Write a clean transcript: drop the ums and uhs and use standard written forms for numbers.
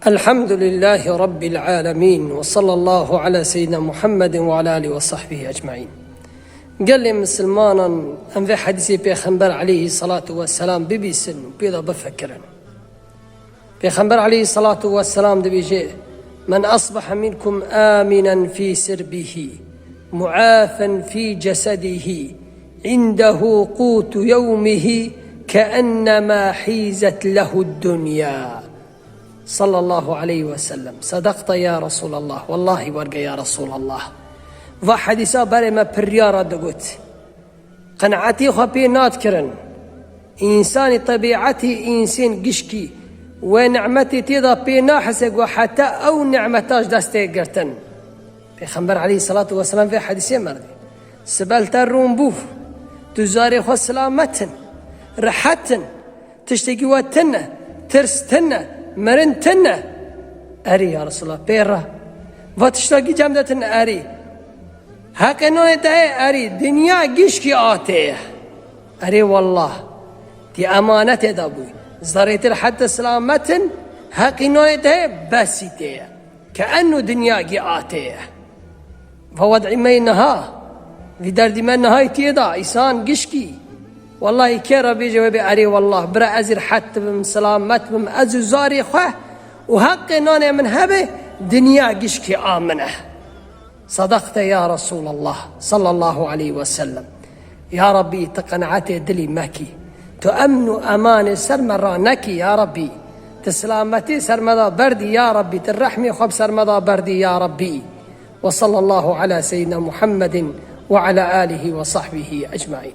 الحمد لله رب العالمين، وصلى الله على سيدنا محمد وعلى آله وصحبه أجمعين. قال لي مسلمانا أن في حديث بيغمبر عليه الصلاة والسلام ببيسن بيضا بفكرا بيغمبر عليه الصلاة والسلام دبيجي: من أصبح منكم آمنا في سربه معافا في جسده عنده قوت يومه كأنما حيزت له الدنيا. صلى الله عليه وسلم. صدقت يا رسول الله، والله ورقة يا رسول الله. وحديثا بري ما بريارة دقوت قناعتي خبي ناتكرن إنسان طبيعتي إنسان قشكي ونعمتي تيضا بينا حسق وحتى أو نعمتاش داستي قرتن. بيخمبر عليه الصلاة والسلام في حديثي مردي: سبالت الروم بوف تزاري خو سلامتن رحتن تشتكي واتن ترستن مرنتن أري يا رسول الله بيرا وتشتاقي جامدتن أري هكذا نتاي أري دنيا قشكي آتيه أري والله دي أمانة دابوي زاريت حتى سلامتن هكذا نتاي باسيتيه كأنه دنيا قي آتيه فوضعي مينها في دردي منها يتيدا إنسان قشكي والله كيرا بيجي أري والله برا أزر حتى بمسلامت بم أزو زاري خواه وهقي ناني من هبه دنيا قشكي آمنه. صدقت يا رسول الله صلى الله عليه وسلم. يا ربي تقنعتي دلي ماكي تؤمن أمان سرمرانك يا ربي تسلامتي سرمدا بردي يا ربي ترحمي خب سرمدا بردي يا ربي. وصلى الله على سيدنا محمد وعلى آله وصحبه أجمعين.